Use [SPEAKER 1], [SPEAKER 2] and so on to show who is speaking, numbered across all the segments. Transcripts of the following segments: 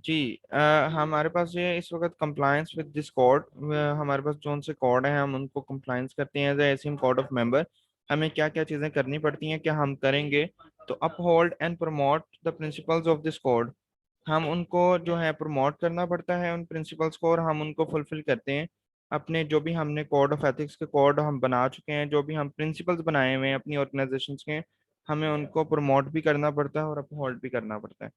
[SPEAKER 1] जी हमारे पास ये इस वक्त कंप्लायंस विद दिस कोड, हमारे पास जो से कोड है हम उनको कंप्लायंस करते हैं as ACM code of member. हमें क्या क्या चीज़ें करनी पड़ती हैं, क्या हम करेंगे। तो uphold and promote the principles of this code, हम उनको जो है प्रमोट करना पड़ता है उन प्रिंसिपल्स को, और हम उनको फुलफिल करते हैं। अपने जो भी हमने कोड ऑफ एथिक्स के कोड हम बना चुके हैं, जो भी हम प्रिंसिपल्स बनाए हुए हैं अपनी ऑर्गेनाइजेशन के, हमें उनको प्रमोट भी करना पड़ता है और अपहोल्ड भी करना पड़ता है।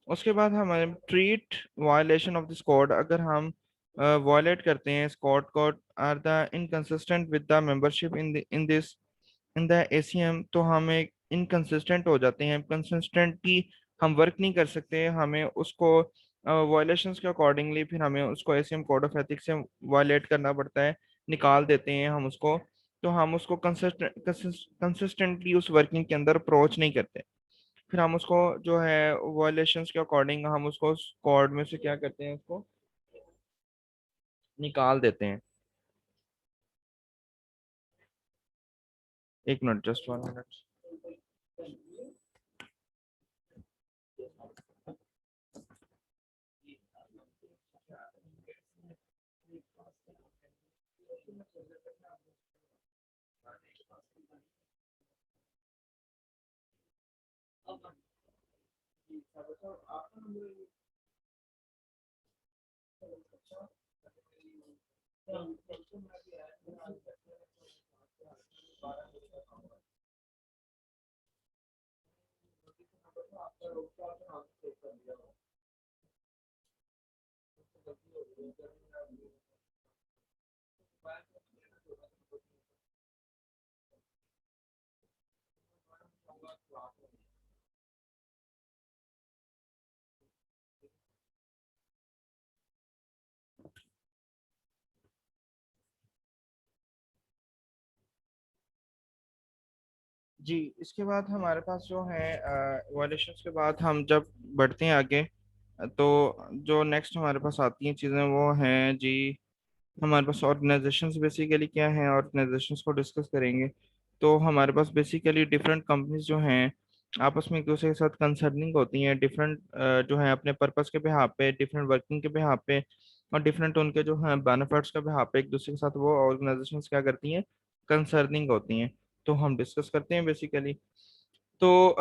[SPEAKER 1] उसके बाद हमें treat violation of this code, अगर हम वायलेट करते हैं इस code are the inconsistent with the membership in the ACM, तो हम एक इनकंसिस्टेंट हो जाते हैं, कंसिस्टेंटली हम वर्क नहीं कर सकते। हमें उसको वायलेशंस के अकॉर्डिंगली फिर हमें उसको एसीएम कोड ऑफ एथिक्स से वायलेट करना पड़ता है, निकाल देते हैं हम उसको। तो हम उसको कंसिस्टेंटली उस वर्किंग के अंदर अप्रोच नहीं करते। फिर हम उसको जो है वायलेशंस के अकॉर्डिंग हम उसको कोड में से क्या करते हैं, उसको निकाल देते हैं। एक मिनट, जस्ट 1 मिनट। जी, इसके बाद हमारे पास जो है वायलेशंस के बाद हम जब बढ़ते हैं आगे, तो जो नेक्स्ट हमारे पास आती हैं चीज़ें वो हैं जी, हमारे पास ऑर्गेनाइजेशंस बेसिकली क्या हैं, ऑर्गेनाइजेशंस को डिस्कस करेंगे। तो हमारे पास बेसिकली डिफरेंट कंपनीज जो हैं आपस में एक दूसरे के साथ कंसर्निंग होती हैं, डिफरेंट जो है अपने पर्पस के बिहाफ पे, डिफरेंट वर्किंग के बिहाफ पे, और डिफरेंट उनके जो है बेनिफिट्स के बिहाफ पे एक दूसरे के साथ वो ऑर्गेनाइजेशंस क्या करती हैं, कंसर्निंग होती हैं। तो हम डिस्कस करते हैं बेसिकली। तो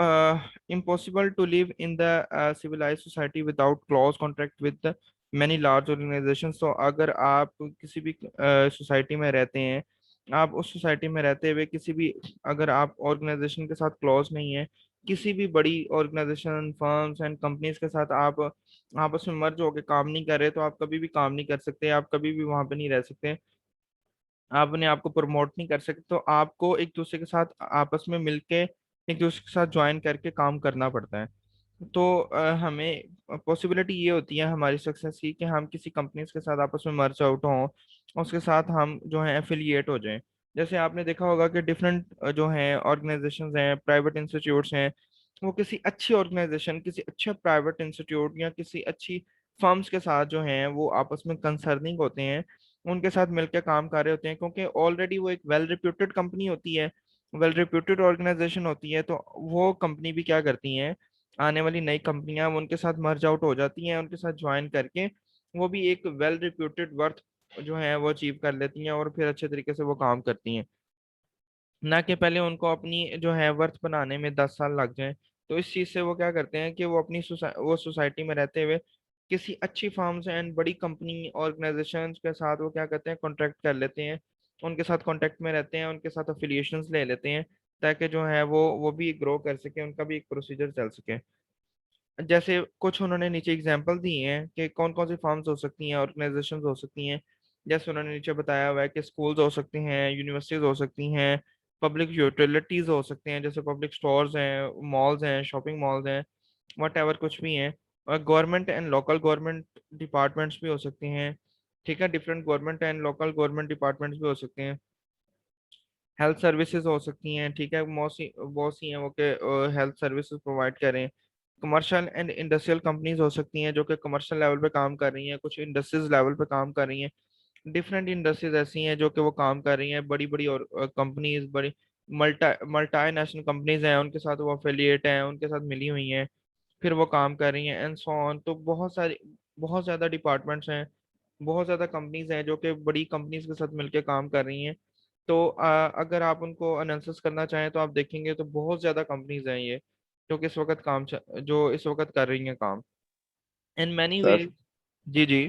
[SPEAKER 1] impossible to live in the civilise society without close contract with many large organisation. तो अगर आप किसी भी सोसाइटी में रहते हैं, आप उस सोसाइटी में रहते हुए किसी भी, अगर आप ऑर्गेनाइजेशन के साथ क्लोज नहीं है, किसी भी बड़ी ऑर्गेनाइजेशन फर्म्स एंड कंपनीज के साथ आप आपस में मर्ज होकर काम नहीं कर रहे, तो आप कभी भी काम नहीं कर सकते, आप कभी भी वहां पे नहीं रह सकते, आप अपने आप को प्रमोट नहीं कर सकते। तो आपको एक दूसरे के साथ आपस में मिलके एक दूसरे के साथ ज्वाइन करके काम करना पड़ता है। तो हमें पॉसिबिलिटी ये होती है हमारी सक्सेस की कि हम किसी कंपनीज के साथ आपस में मर्ज आउट हों, उसके साथ हम जो है एफिलिएट हो जाएं। जैसे आपने देखा होगा कि डिफरेंट जो हैं ऑर्गेनाइजेशंस हैं, प्राइवेट इंस्टीट्यूट्स हैं, वो किसी अच्छी ऑर्गेनाइजेशन, किसी अच्छे प्राइवेट इंस्टीट्यूट या किसी अच्छी फर्म्स के साथ जो हैं वो आपस में कंसर्निंग होते हैं, उनके साथ मिलकर काम कर रहे होते हैं, क्योंकि ऑलरेडी वो एक वेल रिप्यूटेड कंपनी होती है, वेल रिप्यूटेड ऑर्गेनाइजेशन होती है। तो वो कंपनी भी क्या करती हैं, आने वाली नई कंपनियां उनके साथ मर्ज आउट हो जाती हैं, उनके साथ ज्वाइन करके वो भी एक वेल रिप्यूटेड वर्थ जो है वो अचीव कर लेती हैं, और फिर अच्छे तरीके से वो काम करती हैं, ना कि पहले उनको अपनी जो है वर्थ बनाने में 10 साल लग जाएं। तो इस चीज़ से वो क्या करते हैं कि वो अपनी वो सोसाइटी में रहते हुए किसी अच्छी फर्म्स एंड बड़ी कंपनी ऑर्गेनाइजेशन के साथ वो क्या करते हैं, कॉन्ट्रैक्ट कर लेते हैं, उनके साथ कॉन्टैक्ट में रहते हैं, उनके साथ अफिलिएशंस ले लेते हैं, ताकि जो है वो भी ग्रो कर सके, उनका भी एक प्रोसीजर चल सके। जैसे कुछ उन्होंने नीचे एग्जांपल दिए हैं कि कौन कौन सी फर्म्स हो सकती हैं, ऑर्गेनाइजेशंस हो सकती हैं। जैसे उन्होंने नीचे बताया हुआ है कि स्कूल्स हो सकती हैं, यूनिवर्सिटीज हो सकती हैं, पब्लिक यूटिलिटीज हो सकते हैं, जैसे पब्लिक स्टोर्स हैं, मॉल्स हैं, शॉपिंग मॉल्स हैं, वट एवर कुछ भी हैं। और government and local government departments भी हो सकती हैं। ठीक है, different government and local government departments भी हो सकते हैं। हेल्थ सर्विसेज हो सकती हैं, ठीक है, बहुत सी हैं वो के हेल्थ सर्विसेज प्रोवाइड करें। कमर्शियल एंड इंडस्ट्रियल कंपनीज हो सकती हैं जो कि कमर्शियल लेवल पे काम कर रही हैं, कुछ इंडस्ट्रीज लेवल पे काम कर रही हैं। डिफरेंट इंडस्ट्रीज ऐसी हैं जो कि वो काम कर रही हैं, बड़ी बड़ी और कंपनीज, बड़ी मल्टा मल्टी नेशनल कंपनीज हैं, उनके साथ वो अफिलिएट हैं, उनके साथ मिली हुई हैं। फिर वो काम कर रही हैं एंड सो ऑन। तो बहुत सारी, बहुत ज़्यादा डिपार्टमेंट्स हैं, बहुत ज़्यादा कंपनीज हैं जो कि बड़ी कंपनीज के साथ मिलकर काम कर रही हैं। तो अगर आप उनको एनालिसिस करना चाहें तो आप देखेंगे तो बहुत ज़्यादा कंपनीज हैं ये जो कि इस वक्त जो इस वक्त कर रही हैं काम इन मैनी
[SPEAKER 2] सर
[SPEAKER 1] वेज। जी जी।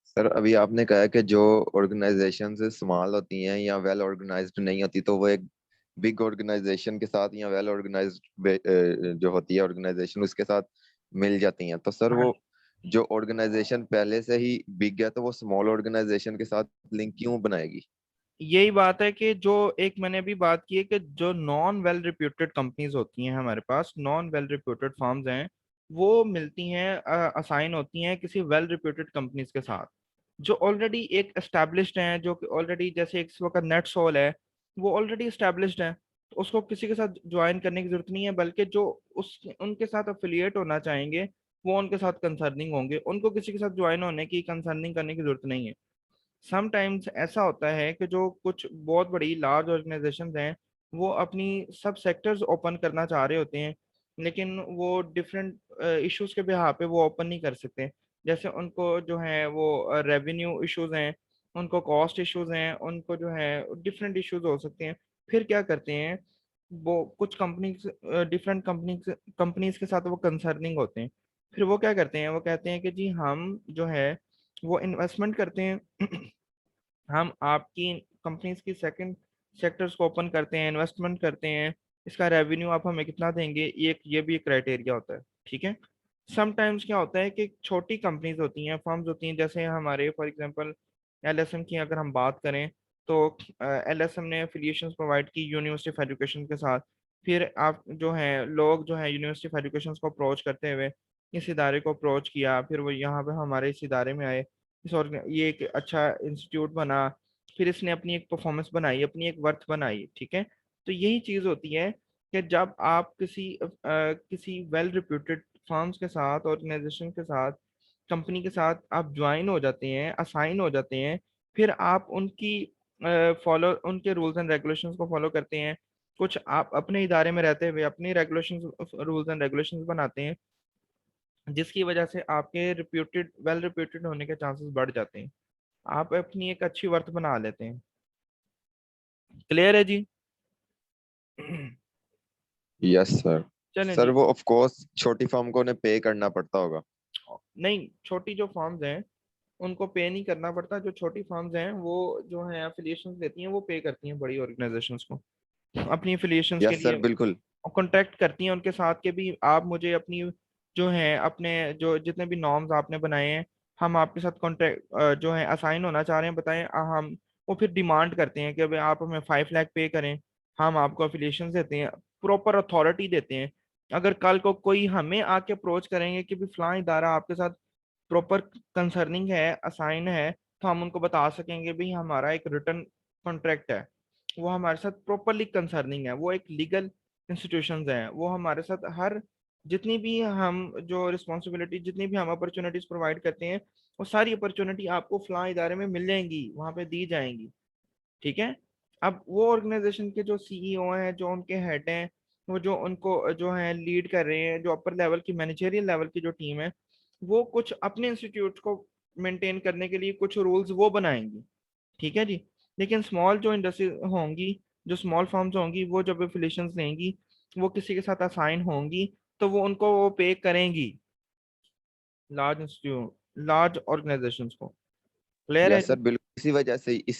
[SPEAKER 2] सर अभी आपने कहा कि जो ऑर्गेनाइजेशन स्मॉल होती हैं या वेल ऑर्गेनाइज्ड नहीं होती, तो वो एक बिग ऑर्गेनाइजेशन के साथ या वेल ऑर्गेनाइज्ड जो होती है ऑर्गेनाइजेशन उसके साथ मिल जाती हैं। तो सर
[SPEAKER 1] हाँ,
[SPEAKER 2] वो जो ऑर्गेनाइजेशन पहले से ही बिग है, तो वो स्मॉल ऑर्गेनाइजेशन के साथ लिंक क्यों बनाएगी?
[SPEAKER 1] यही बात है कि जो एक मैंने अभी बात की है कि जो नॉन वेल रिप्यूटेड कंपनीज होती हैं हमारे पास, नॉन वेल रिप्यूटेड फर्म्स हैं, वो मिलती हैं, असाइन होती हैं किसी वेल रिप्यूटेड कंपनीज के साथ जो ऑलरेडी एक एस्टेब्लिश्ड हैं, जो कि ऑलरेडी, जैसे इस वक्त नेटसोल है, वो ऑलरेडी एस्टेब्लिश्ड है। तो उसको किसी के साथ ज्वाइन करने की जरूरत नहीं है, बल्कि जो उस उनके साथ अफिलिएट होना चाहेंगे वो उनके साथ कंसर्निंग होंगे, उनको किसी के साथ ज्वाइन होने की, कंसर्निंग करने की जरूरत नहीं है। समटाइम्स ऐसा होता है कि जो कुछ बहुत बड़ी लार्ज ऑर्गेनाइजेशंस हैं वो अपनी सब सेक्टर्स ओपन करना चाह रहे होते हैं, लेकिन वो डिफरेंट इश्यूज के बिहार पे वो ओपन नहीं कर सकते। जैसे उनको जो है वो रेवेन्यू इश्यूज हैं, उनको कॉस्ट इश्यूज हैं, उनको जो है डिफरेंट इश्यूज हो सकते हैं। फिर क्या करते हैं, वो कुछ कंपनीज, डिफरेंट कंपनीज के साथ वो कंसर्निंग होते हैं। फिर वो क्या करते हैं, वो कहते हैं कि जी हम जो है वो इन्वेस्टमेंट करते हैं हम आपकी कंपनीज की सेकंड सेक्टर्स को ओपन करते हैं, इन्वेस्टमेंट करते हैं, इसका रेवेन्यू आप हमें कितना देंगे, ये भी एक क्राइटेरिया होता है। ठीक है। समटाइम्स क्या होता है कि छोटी कंपनीज होती हैं, फर्म्स होती हैं, जैसे हमारे फॉर एग्जांपल एलएसएम की अगर हम बात करें तो एलएसएम ने एफिलिएशंस प्रोवाइड की यूनिवर्सिटी ऑफ एजुकेशन के साथ। फिर आप जो है लोग जो है यूनिवर्सिटी ऑफ एजुकेशन को अप्रोच करते हुए इस इदारे को अप्रोच किया, फिर वो यहाँ पे हमारे इस इदारे में आए, ये एक अच्छा इंस्टीट्यूट बना, फिर इसने अपनी एक परफॉर्मेंस बनाई, अपनी एक वर्थ बनाई। ठीक है। तो यही चीज होती है कि जब आप किसी वेल रिप्यूटेड फर्म्स के साथ, ऑर्गेनाइजेशन के साथ, कंपनी के साथ आप ज्वाइन हो जाते हैं, असाइन हो जाते हैं, फिर आप उनकी फॉलो उनके रूल्स एंड रेगुलेशंस को फॉलो करते हैं। कुछ आप अपने इदारे में रहते हुए अपनी रेगुलेशंस, रूल्स एंड रेगुलेशंस बनाते हैं, जिसकी वजह से आपके रिप्यूटेड, वेल रिप्यूटेड होने के चांसेस बढ़ जाते हैं, आप अपनी एक अच्छी वर्थ बना लेते हैं। क्लियर है जी?
[SPEAKER 2] Yes sir.
[SPEAKER 1] चलें
[SPEAKER 2] सर
[SPEAKER 1] जी।
[SPEAKER 2] वो ऑफ कोर्स छोटी फर्म को उन्हें पे करना पड़ता होगा।
[SPEAKER 1] नहीं, छोटी जो फर्म्स हैं उनको पे नहीं करना पड़ता। जो छोटी फर्म्स हैं वो जो है एफिलिएशंस देती हैं, वो पे करती हैं बड़ी ऑर्गेनाइजेशंस को अपनी एफिलिएशंस के
[SPEAKER 2] यस सर
[SPEAKER 1] लिए,
[SPEAKER 2] बिल्कुल।
[SPEAKER 1] और कॉन्ट्रैक्ट करती हैं उनके साथ के भी, आप मुझे अपनी जो है अपने जो जितने भी नॉर्म्स आपने बनाए हैं, हम आपके साथ कॉन्ट्रैक्ट जो है असाइन होना चाह रहे हैं, बताएं, हम वो फिर डिमांड करते हैं कि भाई आप हमें 5 लाख पे करें, हम आपको अफिलिएशन देते हैं, प्रॉपर अथॉरिटी देते हैं। अगर कल को कोई हमें आके अप्रोच करेंगे कि भी फलां इदारा आपके साथ प्रॉपर कंसर्निंग है, असाइन है, तो हम उनको बता सकेंगे भी हमारा एक रिटर्न कॉन्ट्रैक्ट है, वो हमारे साथ प्रॉपरली कंसर्निंग है, वो एक लीगल इंस्टीट्यूशंस हैं, वो हमारे साथ हर जितनी भी हम जो रिस्पॉन्सिबिलिटी, जितनी भी हम अपॉर्चुनिटीज प्रोवाइड करते हैं, वो सारी अपॉर्चुनिटी आपको फलां इदारे में मिल जाएंगी, वहां पे दी जाएंगी। ठीक है। अब वो ऑर्गेनाइजेशन के जो सीईओ हैं, जो उनके हेड हैं, वो जो उनको जो है लीड कर रहे हैं, जो अपर लेवल की मैनेजरियल लेवल की जो टीम है, वो कुछ अपने इंस्टीट्यूट को मेंटेन करने के लिए कुछ रूल्स वो बनाएंगी। ठीक है जी। लेकिन स्मॉल जो इंडस्ट्री होंगी, जो स्मॉल फर्म्स होंगी, वो जब एफिलिएशंस लेंगी, वो किसी के साथ असाइन होंगी, तो वो उनको वो पे करेंगी लार्ज इंस्टीट्यूट, लार्ज ऑर्गेनाइजेशंस को। क्लियर है
[SPEAKER 2] यस सर
[SPEAKER 1] जी?
[SPEAKER 2] बिल्कुल, इसी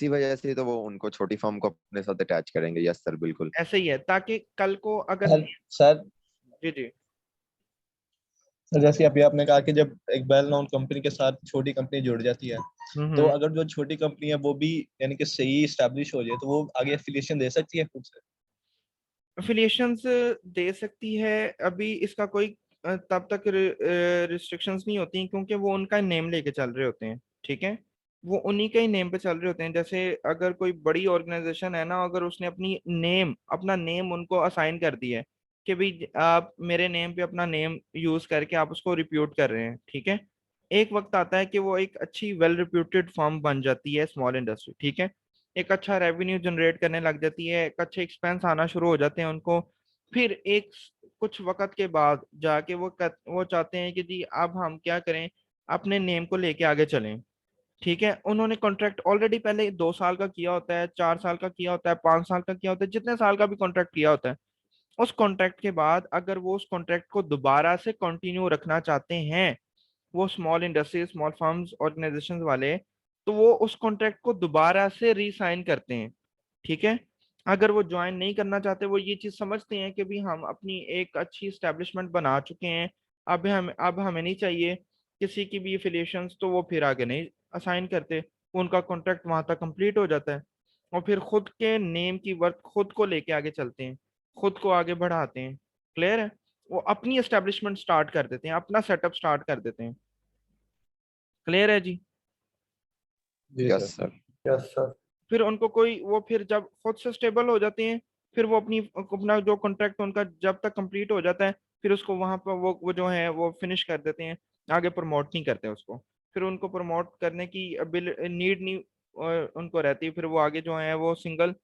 [SPEAKER 2] वजह से ही तो वो उनको छोटी फर्म को अपने साथ अटैच करेंगे। यस सर बिल्कुल।
[SPEAKER 1] ऐसे ही है, ताकि कल को अगर,
[SPEAKER 3] सर सर
[SPEAKER 1] जी जी।
[SPEAKER 3] सर, जैसे अभी आपने कहा कि जब एक वेल नोन कंपनी के साथ छोटी कंपनी जुड़ जाती है, तो
[SPEAKER 1] हम्म।
[SPEAKER 3] अगर जो छोटी कंपनी है वो भी यानी कि सही स्टैब्लिश हो जाए, तो वो आगे एफिलिएशन दे सकती है खुद से।
[SPEAKER 1] अफिलिएशंस दे सकती है। अभी इसका कोई तब तक रिस्ट्रिक्शंस नहीं होती, क्योंकि वो उनका नेम लेके चल रहे होते हैं। ठीक है। वो उन्हीं के ही नेम पे चल रहे होते हैं। जैसे अगर कोई बड़ी ऑर्गेनाइजेशन है ना, अगर उसने अपना नेम उनको असाइन कर दिया है कि भाई आप मेरे नेम पे अपना नेम यूज करके आप उसको रिप्यूट कर रहे हैं। ठीक है। एक वक्त आता है कि वो एक अच्छी वेल रिप्यूटेड फर्म बन जाती है, स्मॉल इंडस्ट्री। ठीक है। एक अच्छा रेवेन्यू जनरेट करने लग जाती है, एक अच्छे एक्सपेंस आना शुरू हो जाते हैं उनको। फिर एक कुछ वक्त के बाद जाके वो चाहते हैं कि जी अब हम क्या करें, अपने नेम को लेके आगे चलें। ठीक है, उन्होंने कॉन्ट्रैक्ट ऑलरेडी पहले 2 साल का किया होता है, 4 साल का किया होता है, 5 साल का किया होता है, जितने साल का भी कॉन्ट्रैक्ट किया होता है। उस कॉन्ट्रैक्ट के बाद अगर वो उस कॉन्ट्रैक्ट को दोबारा से कंटिन्यू रखना चाहते हैं, वो small industry, small farms, organisations वाले, तो वो उस कॉन्ट्रैक्ट को दोबारा से रीसाइन करते हैं। ठीक है, अगर वो ज्वाइन नहीं करना चाहते, वो ये चीज समझते हैं कि भी हम अपनी एक अच्छी स्टैब्लिशमेंट बना चुके हैं, अब हमें नहीं चाहिए किसी की भी एफिलिएशंस, तो वो फिर आगे नहीं असाइन करते। उनका कॉन्ट्रैक्ट वहां तक कंप्लीट हो जाता है, और फिर खुद के नेम की वर्थ खुद को लेके आगे चलते हैं, खुद को आगे बढ़ाते हैं। क्लियर है? वो अपनी एस्टेब्लिशमेंट स्टार्ट कर देते हैं, अपना सेटअप स्टार्ट कर देते हैं। क्लियर है जी?
[SPEAKER 3] जी
[SPEAKER 2] yes
[SPEAKER 3] sir.
[SPEAKER 2] Sir.
[SPEAKER 4] Yes sir.
[SPEAKER 1] फिर उनको कोई वो फिर जब खुद से स्टेबल हो जाते हैं, फिर वो अपना जो कॉन्ट्रैक्ट उनका जब तक कंप्लीट हो जाता है, फिर उसको वहां पर वो जो है वो फिनिश कर देते हैं, आगे प्रमोट नहीं करते उसको। फिर उनको प्रमोट करने की नीड नहीं उनको रहती, फिर वो आगे जो है वो सिंगल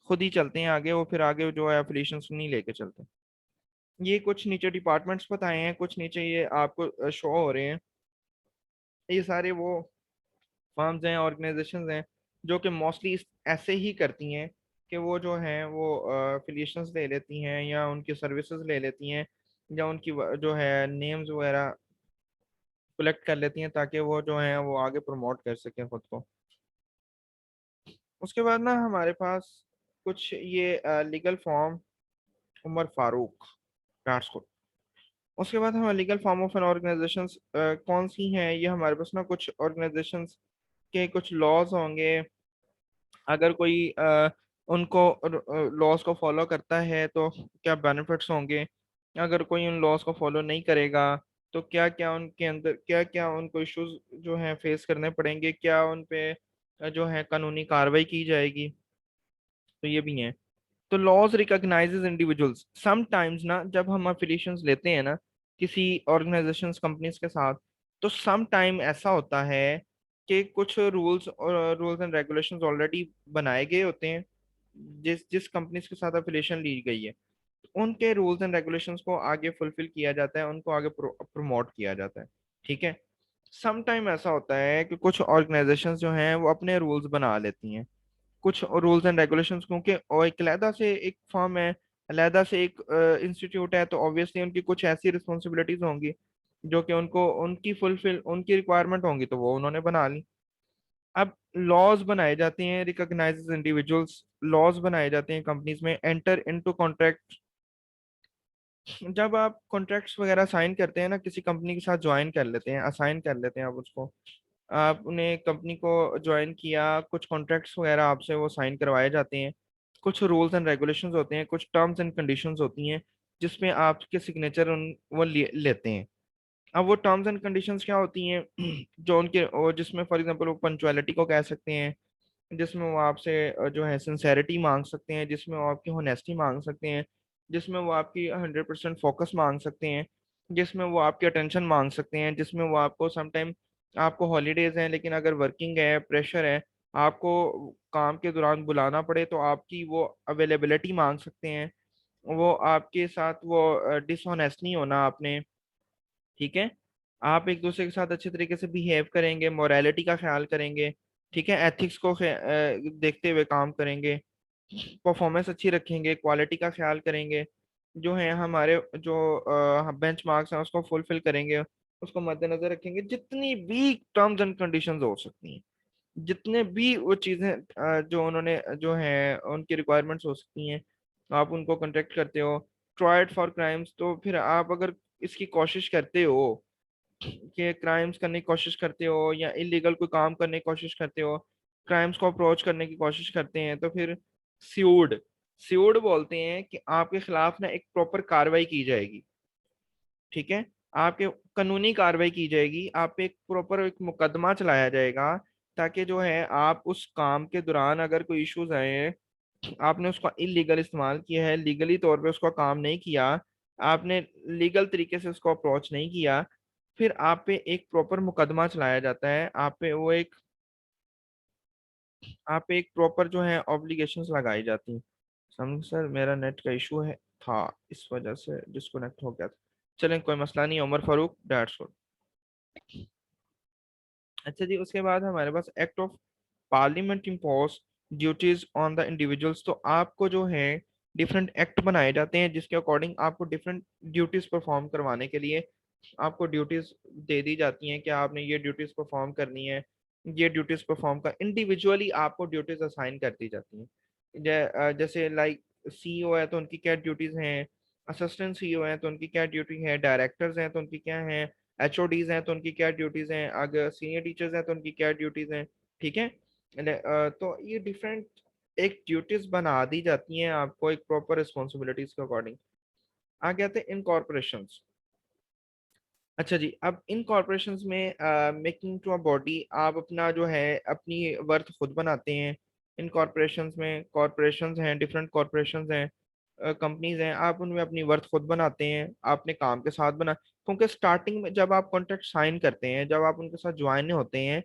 [SPEAKER 1] खुद ही चलते हैं आगे, वो फिर आगे जो है एफिलिएशंस नहीं लेके चलते। ये कुछ नीचे डिपार्टमेंट्स बताए हैं, कुछ नीचे ये आपको शो हो रहे हैं। ये सारे वो फर्म्स हैं, ऑर्गेनाइजेशंस हैं, जो कि मोस्टली ऐसे ही करती हैं कि वो जो हैं वो एफिलिएशंस ले लेती हैं, या उनकी सर्विसेज ले लेती हैं, या उनकी जो है नेम्स वगैरह कलेक्ट कर लेती हैं, ताकि वो जो है वो आगे प्रमोट कर सकें खुद को। उसके बाद ना हमारे पास कुछ ये लीगल फॉर्म, उमर फारूक राजकोट। उसके बाद हमारे legal form of an organisations कौन सी हैं, ये हमारे पास ना कुछ ऑर्गेनाइजेशंस के कुछ लॉज होंगे। अगर कोई उनको लॉज को फॉलो करता है तो क्या बेनिफिट्स होंगे, अगर कोई उन लॉज को फॉलो नहीं करेगा तो क्या क्या उनके अंदर, क्या क्या उनको इश्यूज जो हैं फेस करने पड़ेंगे, क्या उन पे जो है कानूनी कार्रवाई की जाएगी। तो ये भी है। तो लॉज रिकॉग्नाइजेज इंडिविजुअल्स समटाइम्स ना, जब हम अफिलिएशंस लेते हैं ना किसी ऑर्गेनाइजेशंस कंपनीज के साथ, तो सम टाइम ऐसा होता है कि कुछ रूल्स एंड रेगुलेशंस ऑलरेडी बनाए गए होते हैं जिस जिस कंपनीज के साथ अफिलिएशन ली गई है, उनके रूल्स एंड रेगुलेशंस को आगे फुलफिल किया जाता है, उनको आगे प्रमोट किया जाता है। ठीक है, सम टाइम ऐसा होता है कि कुछ ऑर्गेनाइजेशंस जो हैं वो अपने रूल्स बना लेती हैं, कुछ रूल्स एंड रेगुलेशंस, क्योंकि और एक अलहदा से एक फर्म है, अलहदा से एक इंस्टीट्यूट है, तो ऑब्वियसली उनकी कुछ ऐसी रिस्पॉन्सिबिलिटीज होंगी जो कि उनको उनकी रिक्वायरमेंट होंगी, तो वो उन्होंने बना ली। अब लॉज बनाए जाते हैं, रिकॉग्नाइज इंडिविजुअल्स लॉज बनाए जाते हैं कंपनीज में, एंटर इनटू कॉन्ट्रैक्ट। जब आप कॉन्ट्रैक्ट्स वगैरह साइन करते हैं ना, किसी कंपनी के साथ ज्वाइन कर लेते हैं, असाइन कर लेते हैं आप उसको, आपने कंपनी को ज्वाइन किया, कुछ कॉन्ट्रैक्ट्स वगैरह आपसे वो साइन करवाए जाते हैं, कुछ रूल्स एंड रेगुलेशंस होते हैं, कुछ टर्म्स एंड कंडीशंस होती हैं जिसमें आपके सिग्नेचर वो लेते हैं। अब वो टर्म्स एंड कंडीशंस क्या होती हैं जो उनके जिसमें फॉर एग्जांपल वो पंचुअलिटी को कह सकते हैं, जिसमें वो आपसे जो है सिंसेरिटी मांग सकते हैं, जिसमें वो आपकी होनेस्टी मांग सकते हैं, जिसमें वो आपकी 100% फोकस मांग सकते हैं, जिसमें वो आपकी अटेंशन मांग सकते हैं, जिसमें वो आपको समटाइम, आपको हॉलीडेज हैं लेकिन अगर वर्किंग है, प्रेशर है, आपको काम के दौरान बुलाना पड़े तो आपकी वो अवेलेबिलिटी मांग सकते हैं, वो आपके साथ वो डिसऑनेस्ट नहीं होना आपने। ठीक है, आप एक दूसरे के साथ अच्छे तरीके से बिहेव करेंगे, मोरालिटी का ख्याल करेंगे, ठीक है, एथिक्स को देखते हुए काम करेंगे, परफॉर्मेंस अच्छी रखेंगे, क्वालिटी का ख्याल करेंगे, जो है हमारे जो बेंच मार्क्स हैं उसको फुलफिल करेंगे, उसको मद्देनजर रखेंगे, जितनी भी टर्म्स एंड कंडीशंस हो सकती हैं, जितने भी वो चीज़ें जो उन्होंने जो है उनकी रिक्वायरमेंट्स हो सकती हैं, आप उनको कॉन्टेक्ट करते हो। ट्राइड फॉर क्राइम्स, तो फिर आप अगर इसकी कोशिश करते हो कि क्राइम्स करने की कोशिश करते हो या इलीगल कोई काम करने की कोशिश करते हो, क्राइम्स को अप्रोच करने की कोशिश करते हैं, तो फिर स्यूड स्यूड बोलते हैं कि आपके खिलाफ ना एक प्रॉपर कार्रवाई की जाएगी। ठीक है, आपके कानूनी कार्रवाई की जाएगी, आप पे एक प्रॉपर एक मुकदमा चलाया जाएगा, ताकि जो है आप उस काम के दौरान अगर कोई इश्यूज आए हैं, आपने उसका इलीगल इस्तेमाल किया है, लीगली तौर पे उसका काम नहीं किया, आपने लीगल तरीके से उसको अप्रोच नहीं किया, फिर आप पे एक प्रॉपर मुकदमा चलाया जाता है, आप पे एक प्रॉपर जो है ऑब्लिगेशंस लगाई जाती हैं। समझ सर, मेरा नेट का इशू है। था, इस वजह से डिस्कनेक्ट हो गया था। चलें कोई मसला नहीं, उमर फारूक दैट्स ऑल। अच्छा जी, उसके बाद हमारे पास act of parliament impose duties on the individuals. तो आपको जो है डिफरेंट एक्ट बनाए जाते हैं जिसके अकॉर्डिंग आपको डिफरेंट ड्यूटीज परफॉर्म करवाने के लिए आपको ड्यूटीज दे दी जाती हैं कि आपने ये ड्यूटीज परफॉर्म करनी है। ये ड्यूटीज परफॉर्म कर इंडिविजुअली आपको ड्यूटीज असाइन कर दी जाती हैं। जैसे लाइक सीईओ है तो उनकी क्या ड्यूटीज हैं, असिस्टेंट सीईओ है तो उनकी क्या ड्यूटी है, डायरेक्टर्स हैं तो उनकी क्या है, एचओडीज हैं तो उनकी क्या ड्यूटीज हैं, अगर सीनियर टीचर्स हैं तो उनकी क्या ड्यूटीज हैं। ठीक है। तो ये डिफरेंट एक ड्यूटीज बना दी जाती हैं आपको एक प्रॉपर रिस्पॉन्सिबिलिटीज के अकॉर्डिंग। आगे आते हैं इन कॉर्पोरेशंस। अच्छा जी, अब इन कॉर्पोरेशंस में मेकिंग टू अ बॉडी, आप अपना जो है अपनी वर्थ खुद बनाते हैं। इन कॉर्पोरेशंस में कॉर्पोरेशंस हैं, डिफरेंट कॉर्पोरेशंस हैं, कंपनीज हैं, आप उनमें अपनी वर्थ खुद बनाते हैं आपने काम के साथ बना। क्योंकि स्टार्टिंग में जब आप कॉन्ट्रैक्ट साइन करते हैं, जब आप उनके साथ ज्वाइन होते हैं,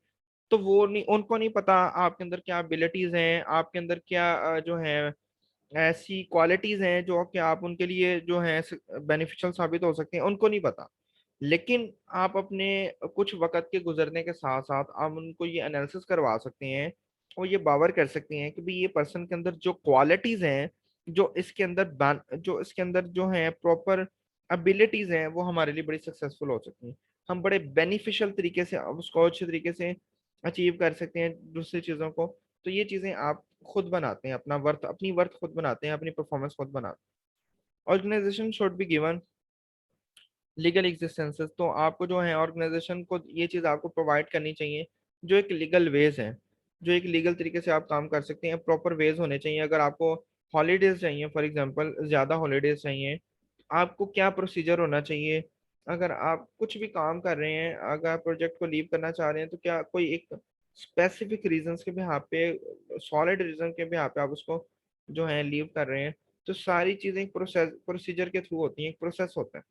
[SPEAKER 1] तो वो नहीं, उनको नहीं पता आपके अंदर क्या एबिलिटीज हैं, आपके अंदर क्या जो है ऐसी क्वालिटीज हैं जो कि आप उनके लिए जो है बेनिफिशियल साबित हो सकती हैं, उनको नहीं पता। लेकिन आप अपने कुछ वक्त के गुजरने के साथ साथ आप उनको ये एनालिसिस करवा सकते हैं और ये बावर कर सकते हैं कि भाई ये पर्सन के अंदर जो क्वालिटीज हैं, जो इसके अंदर जो है प्रॉपर एबिलिटीज हैं, वो हमारे लिए बड़ी सक्सेसफुल हो सकती हैं। हम बड़े बेनिफिशियल तरीके से उसको अच्छे तरीके से अचीव कर सकते हैं दूसरी चीजों को। तो ये चीजें आप खुद बनाते हैं, अपनी वर्थ खुद बनाते हैं, अपनी परफॉर्मेंस खुद बनाते हैं। Organisation should be given legal existences. तो आपको जो है ऑर्गेनाइजेशन को ये चीज़ आपको प्रोवाइड करनी चाहिए जो एक लीगल वेज है, जो एक लीगल तरीके से आप काम कर सकते हैं, प्रॉपर वेज होने चाहिए। अगर आपको हॉलीडेज चाहिए, फॉर एग्जांपल ज़्यादा हॉलीडेज चाहिए, आपको क्या प्रोसीजर होना चाहिए। अगर आप कुछ भी काम कर रहे हैं, अगर आप प्रोजेक्ट को लीव करना चाह रहे हैं, तो क्या कोई एक स्पेसिफिक रीजंस के बिहाफ पे, सॉलिड रीजन के बिहाफ पे आप उसको जो है लीव कर रहे हैं। तो सारी चीज़ें एक प्रोसीजर के थ्रू होती हैं, एक प्रोसेस होता है,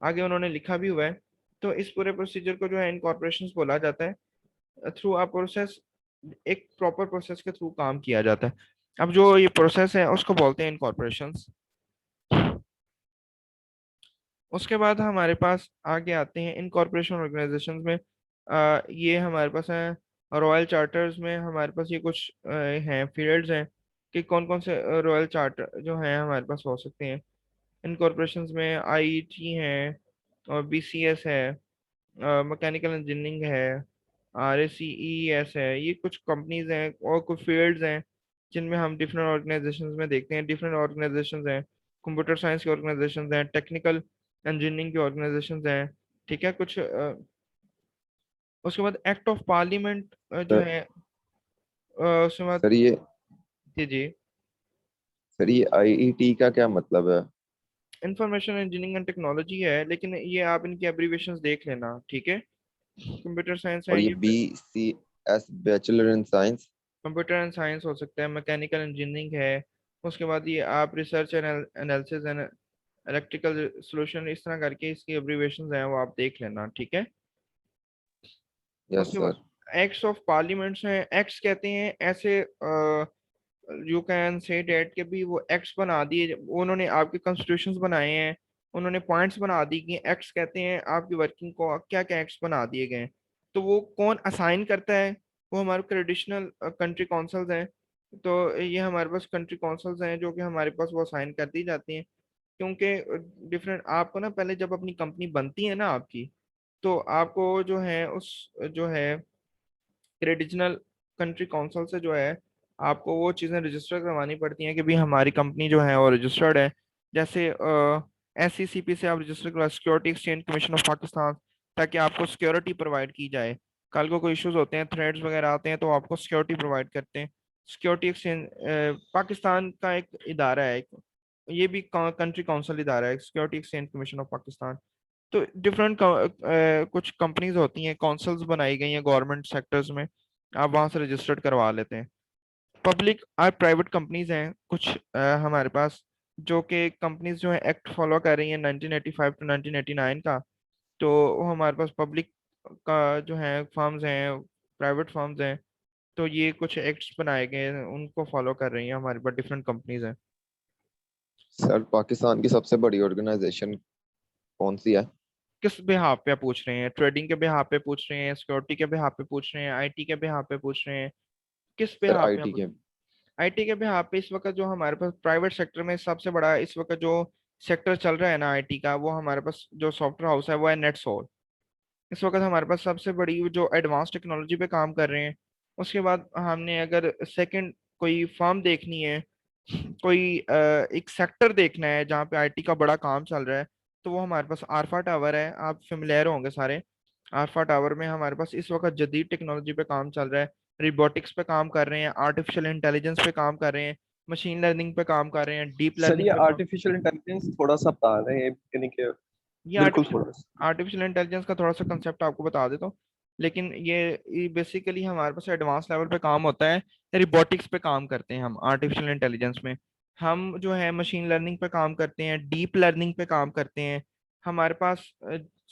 [SPEAKER 1] आगे उन्होंने लिखा भी हुआ है। तो इस पूरे प्रोसीजर को जो है इनकॉर्पोरेशन बोला जाता है। थ्रू अ प्रोसेस, एक प्रॉपर प्रोसेस के थ्रू काम किया जाता है। अब जो ये प्रोसेस है उसको बोलते हैं इनकॉर्पोरेशन। उसके बाद हमारे पास आगे आते हैं इनकॉर्पोरेशन ऑर्गेनाइजेशन में। ये हमारे पास है रॉयल चार्टर्स में, हमारे पास ये कुछ हैं फील्ड्स हैं कि कौन कौन से रॉयल चार्टर जो हैं हमारे पास हो सकते हैं इन कॉर्पोरेशन में। आईटी है और बीसीएस है, मैकेनिकल इंजीनियरिंग है, आरएसीईएस है। ये कुछ कंपनीज हैं और कुछ फील्ड्स हैं जिनमें हम डिफरेंट ऑर्गेनाइजेशंस में देखते हैं। डिफरेंट ऑर्गेनाइजेशंस हैं, कंप्यूटर साइंस के ऑर्गेनाइजेशंस हैं, टेक्निकल इंजीनियरिंग के ऑर्गेनाइजेशंस हैं। ठीक है। उसके बाद एक्ट ऑफ पार्लियामेंट जो
[SPEAKER 2] सर
[SPEAKER 1] है उसके बाद।
[SPEAKER 2] सर ये
[SPEAKER 1] जी जी।
[SPEAKER 2] सर ये आईईटी का क्या मतलब है?
[SPEAKER 1] इंफॉर्मेशन इंजीनियरिंग एंड टेक्नोलॉजी है, लेकिन ये आप इनकी एब्रीविएशंस देख लेना। ठीक है। कंप्यूटर साइंस
[SPEAKER 2] और
[SPEAKER 1] है
[SPEAKER 2] ये
[SPEAKER 1] ये,
[SPEAKER 2] BCS bachelor in science.
[SPEAKER 1] Computer and science हो सकता है, मैकेनिकल इंजीनियरिंग है। उसके बाद ये आप research analysis and electrical solution, इस तरह करके इसकी एब्रीविएशंस हैं, वो आप देख लेना। ठीक है।
[SPEAKER 2] यस
[SPEAKER 1] उसके बाद
[SPEAKER 2] सर।
[SPEAKER 1] एक्ट्स ऑफ पार्लियामेंट्स हैं। एक्ट्स कहते हैं ऐसे, यू कैन से डेट के भी वो एक्ट्स बना दिए, उन्होंने आपके कॉन्स्टिट्यूशंस बनाए हैं, उन्होंने पॉइंट्स बना दी कि एक्ट्स कहते हैं आपकी वर्किंग को क्या क्या एक्ट्स बना दिए गए हैं। तो वो कौन असाइन करता है, वो हमारे ट्रेडिशनल कंट्री काउंसिल्स हैं। तो ये हमारे पास कंट्री काउंसिल्स हैं जो कि हमारे पास वो असाइन कर दी जाती हैं। क्योंकि डिफरेंट आपको ना, पहले जब अपनी कंपनी बनती है ना आपकी, तो आपको जो है उस जो है रीजनल कंट्री काउंसिल से जो है आपको वो चीज़ें रजिस्टर करवानी पड़ती हैं कि भाई हमारी कंपनी जो है वो रजिस्टर्ड है। जैसे SECP से आप रजिस्टर करवा, security exchange commission of Pakistan, ताकि आपको सिक्योरिटी प्रोवाइड की जाए। कल को कोई इश्यूज होते हैं, थ्रेड्स वगैरह आते हैं, तो आपको सिक्योरिटी प्रोवाइड करते हैं। सिक्योरिटी एक्सचेंज पाकिस्तान का एक इदारा है, ये भी कंट्री काउंसिल इदारा है, security exchange commission of Pakistan. तो डिफरेंट कुछ कंपनीज होती हैं, काउंसिल्स बनाई गई हैं गवर्नमेंट सेक्टर्स में, आप वहां से रजिस्टर्ड करवा लेते हैं। पब्लिक और प्राइवेट कंपनीज हैं कुछ हमारे पास, जो कि कंपनीज जो है एक्ट फॉलो कर रही हैं 1985 टू 1989 का। तो वो हमारे पास पब्लिक का जो है फर्म्स हैं, प्राइवेट फर्म्स हैं। तो ये कुछ एक्ट्स बनाए गए हैं, उनको फॉलो कर रही हैं हमारे पास डिफरेंट कंपनीज हैं।
[SPEAKER 2] सर पाकिस्तान की सबसे बड़ी ऑर्गेनाइजेशन कौन सी है?
[SPEAKER 1] किस बेहाफ पे आप पूछ रहे हैं? ट्रेडिंग के बेहाफ पे पूछ रहे हैं, सिक्योरिटी के बेहाफ पे पूछ रहे हैं, आईटी के बेहाफ पे पूछ रहे हैं, किस
[SPEAKER 2] सर
[SPEAKER 1] बेहाफ पे आप?
[SPEAKER 2] आईटी के।
[SPEAKER 1] आईटी के बेहाफ पे इस वक्त जो हमारे पास प्राइवेट सेक्टर में सबसे बड़ा इस वक्त जो सेक्टर चल रहा है ना आईटी का, वो हमारे पास जो सॉफ्टवेयर हाउस है वो है नेटसोल। इस वक्त हमारे पास सबसे बड़ी जो एडवांस टेक्नोलॉजी पे काम कर रहे हैं। उसके बाद हमने अगर सेकंड कोई फर्म देखनी है, कोई एक सेक्टर देखना है जहाँ पे आईटी का बड़ा काम चल रहा है, तो वो हमारे पास आरफा टावर है। आप फेमिलियर होंगे सारे। आरफा टावर में हमारे पास इस वक्त जदीद टेक्नोलॉजी पे काम चल रहा है। रिबोटिक्स पे काम कर रहे हैं, आर्टिफिशियल इंटेलिजेंस पे काम कर रहे हैं, मशीन लर्निंग पे काम कर रहे हैं, डीप
[SPEAKER 3] सर ये
[SPEAKER 1] लर्निंग पे काम।
[SPEAKER 3] आर्टिफिशियल इंटेलिजेंस थोड़ा सा बता रहे हैं यानी कि
[SPEAKER 1] ये
[SPEAKER 3] बिल्कुल
[SPEAKER 1] आर्टिफिशियल
[SPEAKER 3] थोड़ा सा।
[SPEAKER 1] आर्टिफिशियल इंटेलिजेंस का थोड़ा सा कंसेप्ट आपको बता देता हूँ। लेकिन ये बेसिकली हमारे पास एडवांस लेवल पे काम होता है। रिबोटिक्स पे काम करते हैं हम आर्टिफिशियल इंटेलिजेंस में। हम जो है मशीन लर्निंग पे काम करते हैं, डीप लर्निंग पे काम करते हैं। हमारे पास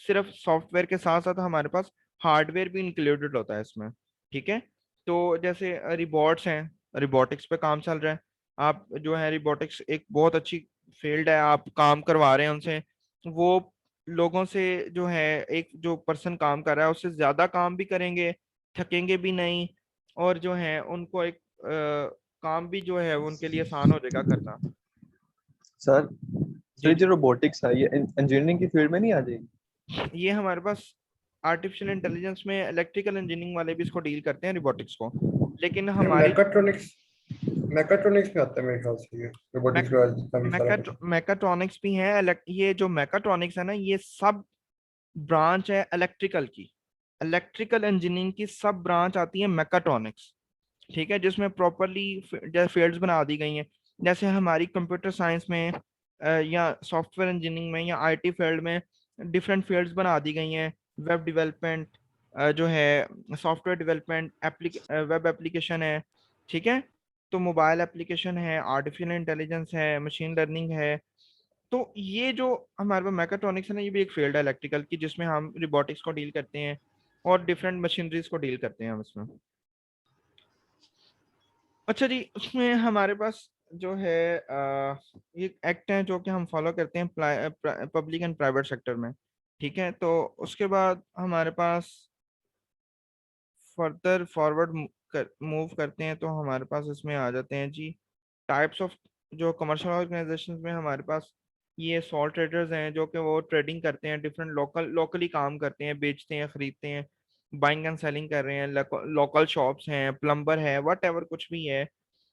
[SPEAKER 1] सिर्फ सॉफ्टवेयर के साथ साथ हमारे पास हार्डवेयर भी इंक्लूडेड होता है इसमें। ठीक है। तो जैसे रिबॉट्स हैं, रिबोटिक्स पे काम चल रहा है। आप जो है रिबोटिक्स एक बहुत अच्छी फील्ड है, आप काम करवा रहे हैं उनसे। वो लोगों से जो है, एक जो पर्सन काम कर रहा है उससे ज्यादा काम भी करेंगे, थकेंगे भी नहीं। और जो है उनको एक काम भी जो है वो उनके लिए आसान हो जाएगा करना।
[SPEAKER 3] सर सर
[SPEAKER 1] जी
[SPEAKER 3] ये जो
[SPEAKER 1] जी।
[SPEAKER 3] रोबोटिक्स है ये इंजीनियरिंग की फील्ड में नहीं आ जाएगी?
[SPEAKER 1] ये हमारे पास आर्टिफिशियल इंटेलिजेंस में इलेक्ट्रिकल इंजीनियरिंग वाले भी इसको डील करते हैं, रिबोटिक्स को। लेकिन
[SPEAKER 4] ये
[SPEAKER 1] हमारी
[SPEAKER 4] मैकाट्रॉनिक्स मैकाट्रॉनिक्स में आता है मेरे ख्याल से, ये
[SPEAKER 1] मैक
[SPEAKER 4] रोबोटिक्स का जितना भी सारा कुछ।
[SPEAKER 1] मैकाट्रॉनिक्स भी है। ये जो मैकाट्रॉनिक्स है ना, ये सब ब्रांच है इलेक्ट्रिकल की। इलेक्ट्रिकल इंजीनियरिंग की सब ब्रांच आती है मैकाट्रॉनिक्स। ठीक है, जिसमें प्रॉपरली फील्ड्स बना दी गई हैं। जैसे हमारी कंप्यूटर साइंस में या सॉफ्टवेयर इंजीनियरिंग में या आईटी फील्ड में डिफरेंट फील्ड्स बना दी गई हैं। वेब डेवलपमेंट जो है, सॉफ्टवेयर डेवलपमेंट, वेब एप्लीकेशन है। ठीक है। तो मोबाइल एप्लीकेशन है, आर्टिफिशियल इंटेलिजेंस है, मशीन लर्निंग है। तो ये जो हमारे पास मैकाट्रॉनिक्स है ना, ये भी एक फील्ड है इलेक्ट्रिकल की, जिसमें हम रिबोटिक्स को डील करते हैं और डिफरेंट मशीनरीज को डील करते हैं हम इसमें। अच्छा जी, उसमें हमारे पास जो है ये एक्ट है जो कि हम फॉलो करते हैं पब्लिक एंड प्राइवेट सेक्टर में। ठीक है। तो उसके बाद हमारे पास फर्दर फॉरवर्ड मूव करते हैं, तो हमारे पास इसमें आ जाते हैं जी टाइप्स ऑफ। जो कमर्शियल ऑर्गेनाइजेशन में हमारे पास ये सॉल ट्रेडर्स हैं, जो कि वो ट्रेडिंग करते हैं, डिफरेंट लोकली काम करते हैं, बेचते हैं, खरीदते हैं, बाइंग एंड सेलिंग कर रहे हैं। लोकल शॉप्स हैं, प्लम्बर है, वट एवर कुछ भी है।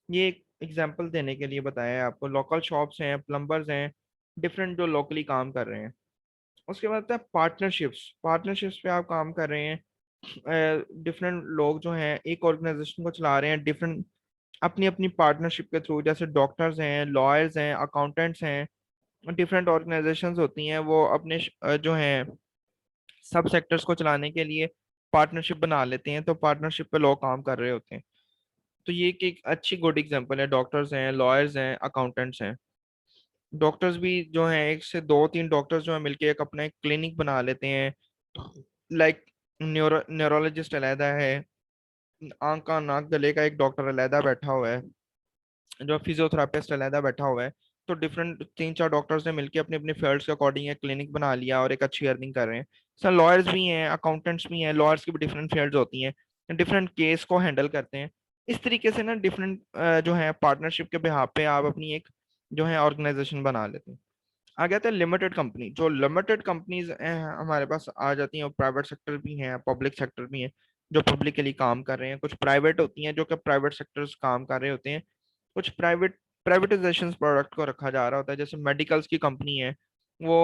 [SPEAKER 1] ये एक एग्जांपल देने के लिए बताया है आपको। लोकल शॉप्स हैं, प्लम्बर्स हैं, डिफरेंट जो लोकली काम कर रहे हैं। उसके बाद आता है पार्टनरशिप्स। पार्टनरशिप्स पे आप काम कर रहे हैं। डिफरेंट लोग जो हैं एक ऑर्गेनाइजेशन को चला रहे हैं डिफरेंट अपनी अपनी पार्टनरशिप के थ्रू। जैसे डॉक्टर्स हैं, लॉयर्स हैं, अकाउंटेंट्स हैं। डिफरेंट ऑर्गेनाइजेशंस होती हैं, वो अपने जो हैं सब सेक्टर्स को चलाने के लिए पार्टनरशिप बना लेते हैं। तो पार्टनरशिप पे लोग काम कर रहे होते हैं। तो ये एक अच्छी गुड एग्जांपल है। डॉक्टर्स हैं, लॉयर्स हैं, अकाउंटेंट्स हैं। डॉक्टर्स भी जो हैं, एक से दो तीन डॉक्टर्स जो है मिलके एक अपना एक क्लिनिक बना लेते हैं। लाइक न्यूरोलॉजिस्ट अलहदा है, आंख का नाक गले का एक डॉक्टर अलहदा बैठा हुआ है, जो फिजियोथेरापिस्ट अलहदा बैठा हुआ है। तो डिफरेंट तीन चार डॉक्टर्स ने मिलकर अपने अपने फील्ड्स के अकॉर्डिंग एक क्लिनिक बना लिया और एक अच्छी अर्निंग कर रहे हैं। सर लॉयर्स भी हैं, अकाउंटेंट्स भी हैं। लॉयर्स की भी डिफरेंट फील्ड्स होती हैं, डिफरेंट केस को हैंडल करते हैं। इस तरीके से ना डिफरेंट जो है पार्टनरशिप के बिहाफ पे आप अपनी एक जो है ऑर्गेनाइजेशन बना लेते हैं। आगे आता है लिमिटेड कंपनी। जो लिमिटेड कंपनीज हमारे पास आ जाती हैं, प्राइवेट सेक्टर भी हैं, पब्लिक सेक्टर भी हैं, जो पब्लिक के लिए काम कर रहे हैं। कुछ प्राइवेट होती हैं जो कि प्राइवेट सेक्टर्स काम कर रहे होते हैं। कुछ प्राइवेटाइजेशन प्रोडक्ट को रखा जा रहा होता है। जैसे मेडिकल्स की कंपनी है, वो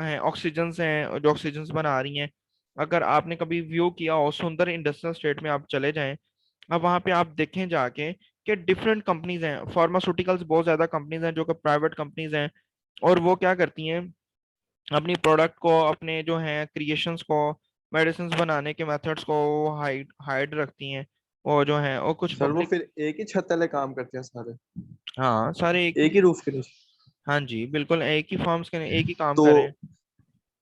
[SPEAKER 1] हैं ऑक्सीजन हैं जो ऑक्सीजन बना रही हैं। अगर आपने कभी व्यू किया हो सुंदर इंडस्ट्रियल स्टेट में, आप चले जाएं, अब वहां पे आप देखें जाके कि डिफरेंट कंपनीज हैं। फार्मास्यूटिकल्स बहुत ज्यादा कंपनीज हैं जो कि प्राइवेट कंपनीज हैं। और वो क्या करती हैं, अपनी प्रोडक्ट को, अपने जो हैं क्रिएशंस को, मेडिसिन बनाने के मेथड्स को हाइड हाइड रखती हैं। और जो है और कुछ
[SPEAKER 3] सर वो
[SPEAKER 1] पब्लिक।
[SPEAKER 3] फिर एक ही छत तले काम करते हैं सारे,
[SPEAKER 1] हाँ सारे एक ही।
[SPEAKER 3] एक ही रूफ के नीचे?
[SPEAKER 1] हाँ जी बिल्कुल, एक ही फर्म्स के एक ही काम
[SPEAKER 3] तो
[SPEAKER 1] कर रहे हैं।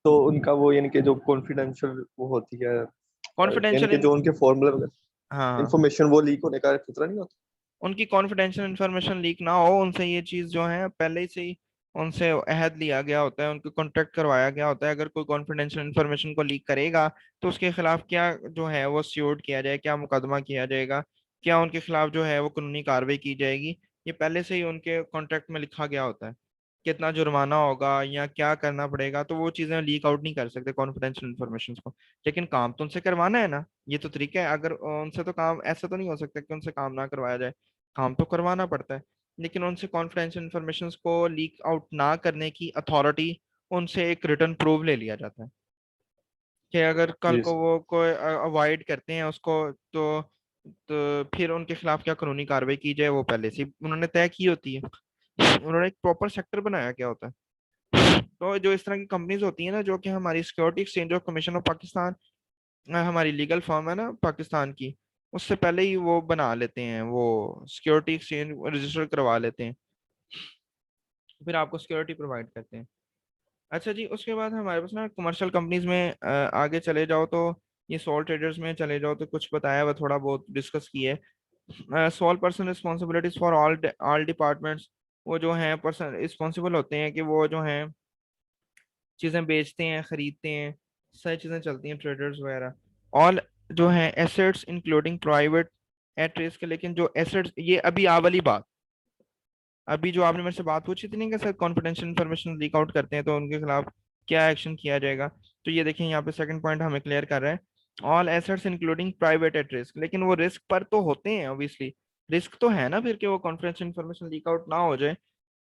[SPEAKER 3] तो उनका वो यानी कि जो कॉन्फिडेंशियल वो होती है यानी
[SPEAKER 1] कॉन्फिडेंशियल
[SPEAKER 3] कि जो उनके फॉर्मूला वगैरह
[SPEAKER 1] हाँ हाँ।
[SPEAKER 3] इंफॉर्मेशन वो लीक होने का खतरा नहीं होता?
[SPEAKER 1] उनकी कॉन्फिडेंशियल इंफॉर्मेशन लीक ना हो, उनसे ये चीज जो है पहले से ही उनसे अहद लिया गया होता है, उनको कॉन्ट्रैक्ट करवाया गया होता है, अगर कोई कॉन्फिडेंशियल इंफॉर्मेशन को लीक करेगा तो उसके खिलाफ क्या जो है वो स्यूट किया जाए, क्या मुकदमा किया जाएगा, क्या उनके खिलाफ जो है वो कानूनी कार्रवाई की जाएगी, ये पहले से ही उनके कॉन्ट्रैक्ट में लिखा गया होता है। कितना जुर्माना होगा या क्या करना पड़ेगा, तो वो चीजें लीक आउट नहीं कर सकते कॉन्फिडेंशियल इंफॉर्मेशन को। लेकिन काम तो उनसे करवाना है ना, ये तो तरीका है। अगर उनसे तो काम ऐसा तो नहीं हो सकता कि उनसे काम ना करवाया जाए, काम तो करवाना पड़ता है। लेकिन उनसे कॉन्फिडेंशियल इंफॉर्मेशन को लीक आउट ना करने की अथॉरिटी, उनसे एक रिटर्न प्रूफ ले लिया जाता है कि अगर कल
[SPEAKER 3] जी
[SPEAKER 1] को वो कोई अवॉइड करते हैं उसको, तो फिर उनके खिलाफ क्या कानूनी कार्रवाई की जाए वो पहले से ही उन्होंने तय की होती है। उन्होंने एक प्रॉपर सेक्टर बनाया क्या होता है। तो जो इस तरह की कंपनीज होती है ना, जो कि हमारी security exchange of commission of Pakistan, हमारी लीगल फर्म है ना पाकिस्तान की, उससे पहले ही वो बना लेते हैं, वो सिक्योरिटी एक्सचेंज रजिस्टर करवा लेते हैं, फिर आपको सिक्योरिटी प्रोवाइड करते हैं। अच्छा जी, उसके बाद हमारे पास ना कमर्शियल कंपनीज में आगे चले जाओ तो ये सोल ट्रेडर्स में चले जाओ तो कुछ बताया हुआ थोड़ा बहुत डिस्कस किए। Sole person responsibilities for all all departments, वो जो हैं पर्सन रिस्पॉन्सिबल होते हैं कि वो जो हैं चीज़ें बेचते हैं, खरीदते हैं, सारी चीज़ें चलती हैं, ट्रेडर्स वगैरह। ऑल जो हैं assets including private at risk, लेकिन जो एसेट्स, ये अभी आ वाली बात, अभी जो आपने मेरे से बात पूछी थी नहीं कि sir confidential information leak out करते हैं तो उनके खिलाफ क्या एक्शन किया जाएगा, तो ये देखिए यहाँ पे सेकंड पॉइंट हमें क्लियर कर रहा है, all assets including private at risk. लेकिन वो रिस्क पर तो होते हैं ऑब्वियसली, रिस्क तो है ना फिर कि वो कॉन्फिडेंशियल इन्फॉर्मेशन लीक आउट ना हो जाए,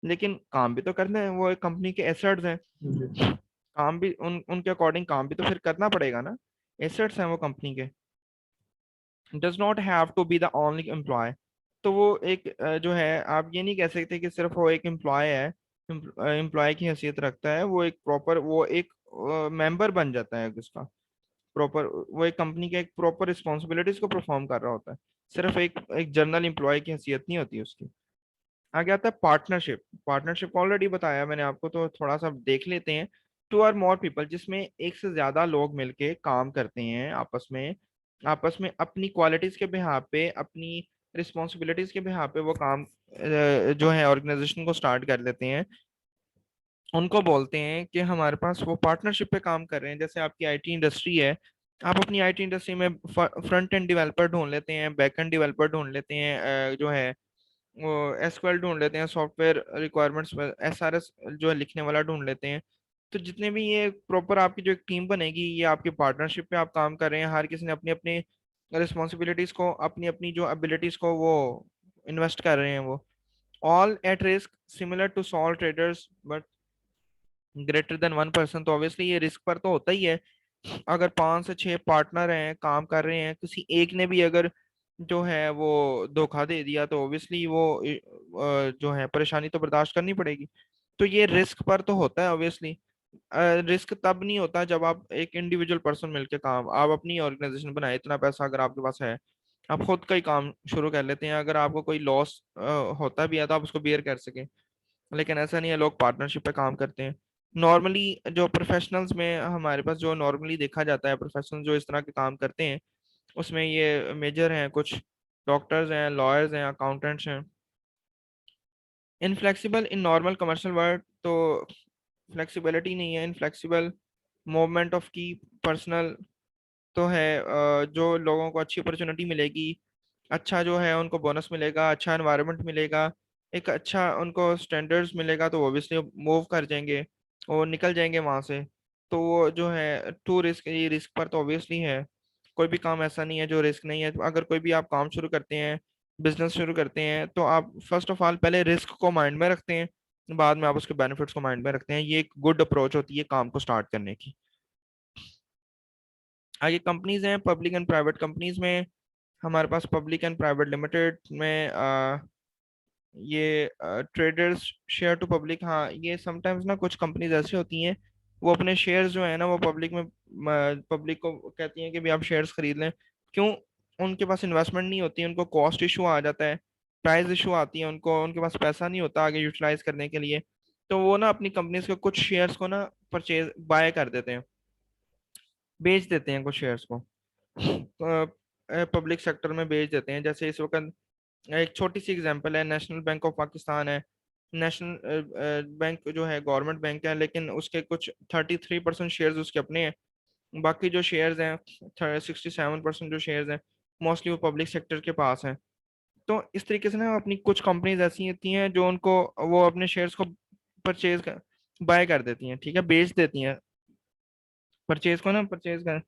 [SPEAKER 1] लेकिन काम भी तो करना है, वो एक कंपनी के एसेट्स हैं,
[SPEAKER 3] जी
[SPEAKER 1] काम भी उनके अकॉर्डिंग काम भी तो फिर करना पड़ेगा ना, एसेट्स हैं वो कंपनी के। Does not have to be the only employ, तो वो एक जो है आप ये नहीं कह सकते कि सिर्फ वो एक एम्प्लॉय है, एम्प्लॉय की हैसियत रखता है, वो एक प्रॉपर वो एक मेंबर बन जाता है उसका प्रॉपर, वो एक कंपनी के एक प्रॉपर रिस्पॉन्सिबिलिटीज को परफॉर्म कर रहा होता है, सिर्फ एक एक जनरल एम्प्लॉय की हैसियत नहीं होती उसकी। आगे आता है पार्टनरशिप। पार्टनरशिप ऑलरेडी बताया मैंने आपको, तो थोड़ा सा देख लेते हैं। टू आर मोर पीपल, जिसमें एक से ज्यादा लोग मिलके काम करते हैं आपस में, आपस में अपनी क्वालिटीज के बिहाफ पे, अपनी रिस्पॉन्सिबिलिटीज के बिहाफ पे वो काम जो है ऑर्गेनाइजेशन को स्टार्ट कर लेते हैं, उनको बोलते हैं कि हमारे पास वो पार्टनरशिप पे काम कर रहे हैं। जैसे आपकी आईटी इंडस्ट्री है, आप अपनी आईटी इंडस्ट्री में फ्रंट एंड डेवलपर ढूंढ लेते हैं, बैक एंड डेवलपर ढूंढ लेते हैं, जो है वो एसक्यूएल ढूंढ लेते हैं, सॉफ्टवेयर रिक्वायरमेंट्स में एसआरएस जो है लिखने वाला ढूंढ लेते हैं। तो जितने भी ये प्रॉपर आपकी जो एक टीम बनेगी, ये आपकी पार्टनरशिप पे आप काम कर रहे हैं, हर किसी ने अपनी अपनी रिस्पॉन्सिबिलिटीज को, अपनी अपनी जो एबिलिटीज को वो इन्वेस्ट कर रहे हैं, वो all at risk similar to sole traders but greater than one person. तो ऑब्वियसली ये रिस्क पर तो होता ही है। अगर 5 से 6 पार्टनर हैं काम कर रहे हैं, किसी एक ने भी अगर जो है वो धोखा दे दिया तो ऑब्वियसली वो जो है परेशानी तो बर्दाश्त करनी पड़ेगी। तो ये रिस्क पर तो होता है ऑब्वियसली। रिस्क तब नहीं होता जब आप एक इंडिविजुअल पर्सन मिलके काम, आप अपनी ऑर्गेनाइजेशन बनाए, इतना पैसा अगर आपके पास है, आप खुद का ही काम शुरू कर लेते हैं, अगर आपको कोई लॉस होता भी है तो आप उसको बियर कर सकें। लेकिन ऐसा नहीं है, लोग पार्टनरशिप पे काम करते हैं। नॉर्मली जो प्रोफेशनल्स में हमारे पास जो नॉर्मली देखा जाता है, प्रोफेशनल जो इस तरह के काम करते हैं, उसमें ये मेजर हैं कुछ, डॉक्टर्स हैं, लॉयर्स हैं, अकाउंटेंट्स हैं। Inflexible in normal commercial word, तो फ्लेक्सिबिलिटी नहीं है, इनफ्लेक्सिबल मूवमेंट ऑफ की पर्सनल तो है। जो लोगों को अच्छी अपॉर्चुनिटी मिलेगी, अच्छा जो है उनको बोनस मिलेगा, अच्छा एनवायरनमेंट मिलेगा, एक अच्छा उनको स्टैंडर्ड्स मिलेगा, तो ऑब्वियसली मूव कर जाएंगे और निकल जाएंगे वहां से। तो वो जो है टू रिस्क, ये रिस्क पर तो ऑब्वियसली है। कोई भी काम ऐसा नहीं है जो रिस्क नहीं है। तो अगर कोई भी आप काम शुरू करते हैं, बिजनेस शुरू करते हैं, तो आप फर्स्ट ऑफ ऑल पहले रिस्क को माइंड में रखते हैं, बाद में आप उसके बेनिफिट्स को माइंड में रखते हैं। ये एक गुड अप्रोच होती है काम को स्टार्ट करने की। आगे कंपनीज हैं, पब्लिक एंड प्राइवेट कंपनीज में हमारे पास पब्लिक एंड प्राइवेट लिमिटेड में ये ट्रेडर्स शेयर टू पब्लिक, हाँ ये समटाइम्स ना कुछ कंपनीज ऐसी होती हैं, वो अपने शेयर्स जो है ना वो पब्लिक में, पब्लिक को कहती हैं कि भी आप शेयर्स खरीद लें। क्यों? उनके पास इन्वेस्टमेंट नहीं होती, उनको कॉस्ट इशू आ जाता है, प्राइस इशू आती है उनको, उनके पास पैसा नहीं होता आगे यूटिलाइज करने के लिए। तो वो ना अपनी कंपनीज के कुछ शेयर्स को ना परचेज बाय कर देते हैं, बेच देते हैं कुछ शेयर्स को, पब्लिक सेक्टर में बेच देते हैं। जैसे इस वक्त एक छोटी सी एग्जांपल है, नेशनल बैंक ऑफ पाकिस्तान है, नेशनल बैंक जो है गवर्नमेंट बैंक है, लेकिन उसके कुछ 33% शेयर्स उसके अपने हैं। बाकी जो शेयर्स हैं 67% जो शेयर्स हैं मोस्टली वो पब्लिक सेक्टर के पास हैं। तो इस तरीके से ना अपनी कुछ कंपनीज ऐसी होती हैं जो उनको वो अपने शेयर्स को परचेज कर बाय कर देती हैं, ठीक है, बेच देती हैं, परचेज को ना परचेज कर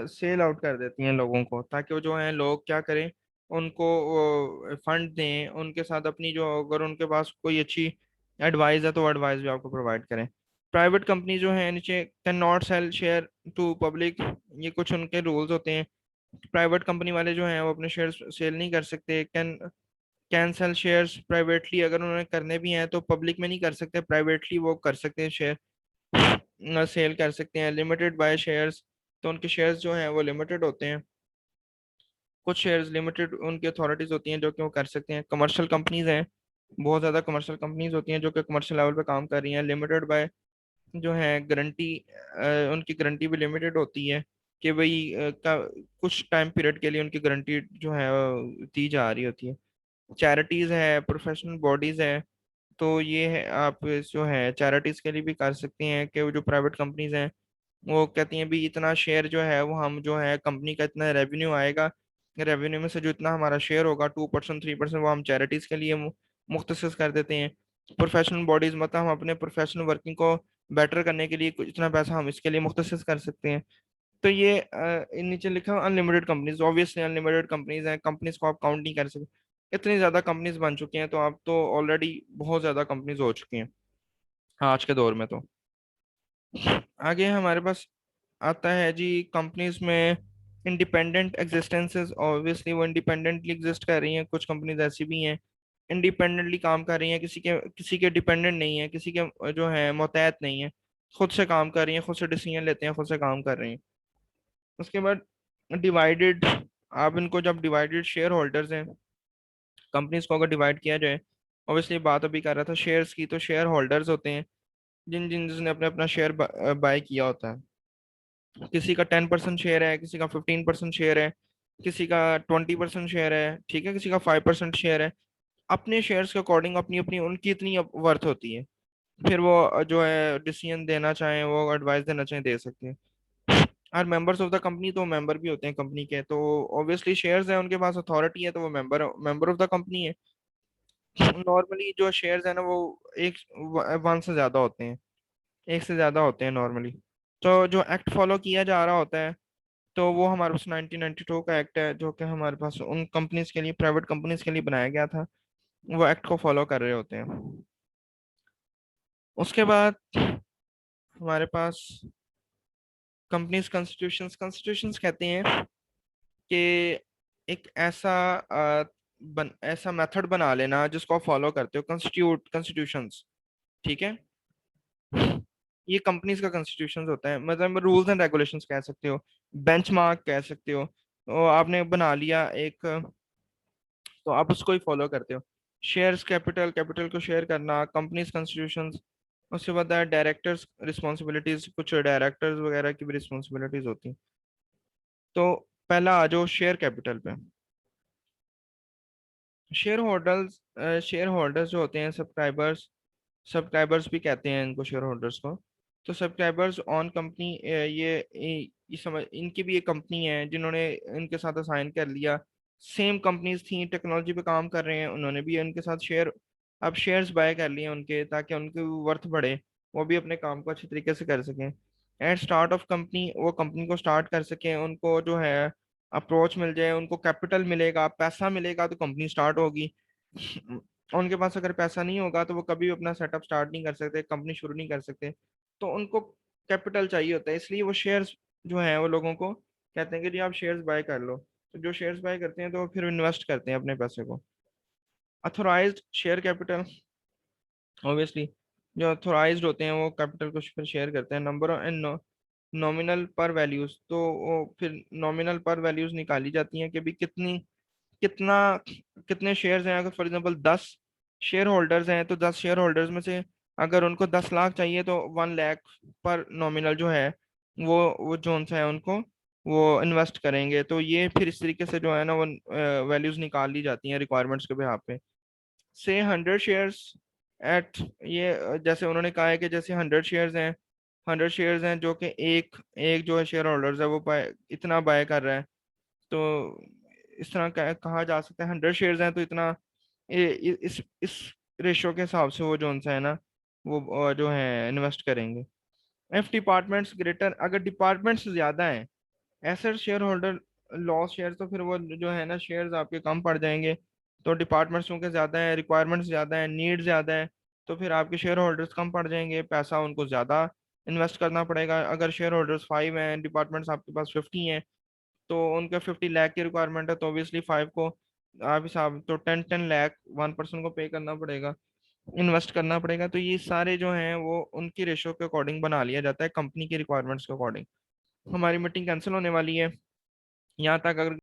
[SPEAKER 1] सेल आउट कर देती हैं लोगों को, ताकि वो जो है लोग क्या करें, उनको फंड दें उनके साथ अपनी, जो अगर उनके पास कोई अच्छी एडवाइस है तो एडवाइस भी आपको प्रोवाइड करें। प्राइवेट कंपनी जो है नीचे can not sell share to public, ये कुछ उनके रूल्स होते हैं। प्राइवेट कंपनी वाले जो हैं वो अपने शेयर सेल नहीं कर सकते। कैन सेल शेयर्स प्राइवेटली, अगर उन्होंने करने भी हैं तो पब्लिक में नहीं कर सकते, प्राइवेटली वो कर सकते हैं, शेयर सेल कर सकते हैं। लिमिटेड बाय शेयर्स, तो उनके शेयर्स जो हैं वो लिमिटेड होते हैं। कुछ शेयर्स लिमिटेड उनकी अथॉरिटीज होती हैं जो कि वो कर सकते हैं। कमर्शियल कंपनीज हैं, बहुत ज़्यादा कमर्शियल कंपनीज होती हैं जो कि कमर्शियल लेवल पे काम कर रही हैं। लिमिटेड बाय जो है गारंटी, उनकी गारंटी भी लिमिटेड होती है कि भाई कुछ टाइम पीरियड के लिए उनकी गारंटी जो है दी जा रही होती है। चैरिटीज है, प्रोफेशनल बॉडीज है, तो ये है आप जो है चैरिटीज के लिए भी कर सकते हैं कि वो जो प्राइवेट कंपनीज हैं वो कहती हैं भी इतना शेयर जो है वो हम जो है कंपनी का इतना रेवेन्यू आएगा, रेवेन्यू में से जो इतना हमारा शेयर होगा 2% 3% वो हम चैरिटीज के लिए मुख्तसस कर देते हैं। प्रोफेशनल बॉडीज मतलब हम अपने प्रोफेशनल वर्किंग को बेटर करने के लिए कुछ इतना पैसा हम इसके लिए मुख्तसस कर सकते हैं। तो ये नीचे लिखा unlimited companies, obviously unlimited companies हैं, कंपनीज को आप काउंट नहीं कर सकते, इतनी ज्यादा कंपनीज बन चुकी हैं, तो आप तो ऑलरेडी बहुत ज्यादा कंपनीज हो चुकी हैं आज के दौर में। तो आगे हमारे पास आता है जी कंपनीज में इंडिपेंडेंट एग्जिस्टेंसेस, ऑब्वियसली वो इंडिपेंडेंटली एग्जिस्ट कर रही हैं। कुछ कंपनीज ऐसी भी हैं इंडिपेंडेंटली काम कर रही हैं, किसी के डिपेंडेंट नहीं है, किसी के जो है मोहतात नहीं है, खुद से काम कर रही हैं, खुद से डिसीजन लेते हैं, खुद से काम कर रही हैं। उसके बाद डिवाइडेड, आप इनको जब डिवाइडेड शेयर होल्डर्स हैं, कंपनीज को अगर डिवाइड किया जाए, ऑब्वियसली बात अभी कर रहा था शेयर्स की, तो शेयर होल्डर्स होते हैं जिन जिन जिसने अपने अपना शेयर बाय किया होता है। किसी का 10% शेयर है, किसी का 15% शेयर है, किसी का 20% शेयर है, ठीक है, किसी का 5% शेयर है। अपने शेयर्स के अकॉर्डिंग अपनी अपनी उनकी इतनी वर्थ होती है, फिर वो जो है डिसीजन देना चाहें, वो एडवाइस देना चाहें, दे सकते हैं। और मेंबर्स ऑफ द कंपनी, तो मेंबर भी होते हैं कंपनी के, तो ऑब्वियसली शेयर्स है उनके पास अथॉरिटी है, तो वो member member of the company है। नॉर्मली जो शेयर्स है ना वो एक वन से ज्यादा होते हैं, एक से ज्यादा होते हैं नॉर्मली। तो जो एक्ट फॉलो किया जा रहा होता है, तो वो हमारे पास 1992 का एक्ट है जो कि हमारे पास उन कंपनीज के लिए, प्राइवेट कंपनीज के लिए बनाया गया था, वो एक्ट को फॉलो कर रहे होते हैं। उसके बाद हमारे पास कंपनीज कॉन्स्टिट्यूशंस, कॉन्स्टिट्यूशंस कहते हैं कि एक ऐसा मेथड बना लेना जिसको आप फॉलो करते हो, कॉन्स्टिट्यूशंस, ठीक है। ये कंपनीज का कॉन्स्टिट्यूशंस होता है, मतलब रूल्स एंड रेगुलेशंस कह सकते हो, बेंचमार्क कह सकते हो। तो आपने बना लिया एक, तो आप उसको ही फॉलो करते हो। शेयर्स कैपिटल, कैपिटल को शेयर करना, कंपनीज कॉन्स्टिट्यूशंस। उसके बाद डायरेक्टर्स रिस्पॉन्सिबिलिटीज, कुछ डायरेक्टर्स वगैरह की भी रिस्पॉन्सिबिलिटीज होती हैं। तो पहला आ जाओ शेयर कैपिटल पे। शेयर होल्डर्स जो होते हैं, सब्सक्राइबर्स, सब्सक्राइबर्स भी कहते हैं इनको, शेयर होल्डर्स को। तो सब्सक्राइबर्स ऑन कंपनी, ये समझ, इनकी भी एक कंपनी है जिन्होंने इनके साथ असाइन कर लिया। सेम कंपनीज थी, टेक्नोलॉजी पे काम कर रहे हैं, उन्होंने भी इनके साथ शेयर, अब शेयर्स बाय कर लिए उनके, ताकि उनकी वर्थ बढ़े, वो भी अपने काम को अच्छे तरीके से कर सकें। एट स्टार्ट ऑफ कंपनी, वो कंपनी को स्टार्ट कर सकें, उनको जो है अप्रोच मिल जाए, उनको कैपिटल मिलेगा, पैसा मिलेगा, तो कंपनी स्टार्ट होगी। उनके पास अगर पैसा नहीं होगा तो वो कभी भी अपना सेटअप स्टार्ट नहीं कर सकते, कंपनी शुरू नहीं कर सकते। तो उनको कैपिटल चाहिए होता है, इसलिए वो शेयर्स जो है वो लोगों को कहते हैं कि जी आप शेयर्स बाय कर लो। तो जो शेयर्स बाय करते हैं तो वो फिर इन्वेस्ट करते हैं अपने पैसे को। अथोराइज्ड शेयर कैपिटल, ऑब्वियसली जो अथोराइज्ड होते हैं वो कैपिटल को फिर शेयर करते हैं। नंबर एंड नॉमिनल पर वैल्यूज, तो वो फिर नॉमिनल पर वैल्यूज निकाली जाती हैं कि भी कितना कितने शेयर्स हैं। अगर फॉर एग्जांपल 10 शेयर होल्डर्स हैं, तो 10 शेयर होल्डर्स में से अगर उनको 10 लाख चाहिए, तो 1 लाख पर नॉमिनल जो है वो जोन सा है उनको वो इन्वेस्ट करेंगे। तो ये फिर इस तरीके से जो है ना वो वैल्यूज निकाल ली जाती हैं रिक्वायरमेंट्स के बिहाफ पे। से 100 शेयर्स एट ये जैसे उन्होंने कहा है कि जैसे 100 शेयर्स हैं, 100 शेयर्स हैं जो कि एक एक जो है शेयर होल्डर्स है वो बाय इतना बाय कर रहा है। तो इस तरह कहा जा सकता है 100 शेयर्स हैं तो इतना इस रेशो के हिसाब से वो जो उनसे है ना वो जो है इन्वेस्ट करेंगे। इफ डिपार्टमेंट्स ग्रेटर, अगर डिपार्टमेंट्स ज्यादा हैं asset share holder loss share, तो फिर वो जो है ना शेयर्स आपके कम पड़ जाएंगे। तो डिपार्टमेंट्स क्योंकि ज्यादा है, रिक्वायरमेंट्स ज्यादा है, नीड ज्यादा है, तो फिर आपके शेयर होल्डर्स कम पड़ जाएंगे, पैसा उनको ज्यादा इन्वेस्ट करना पड़ेगा। अगर शेयर होल्डर्स 5 हैं, डिपार्टमेंट्स आपके पास 50 हैं, तो उनके 50 लाख की रिक्वायरमेंट है, तो ऑब्वियसली 5 को आप हिसाब तो 10 10 लाख 1 पर्सन को पे करना पड़ेगा, इन्वेस्ट करना पड़ेगा। तो ये सारे जो हैं वो उनकी रेशो के अकॉर्डिंग बना लिया जाता है, कंपनी की रिक्वायरमेंट्स के अकॉर्डिंग। हमारी मीटिंग कैंसिल होने वाली है यहाँ तक। अगर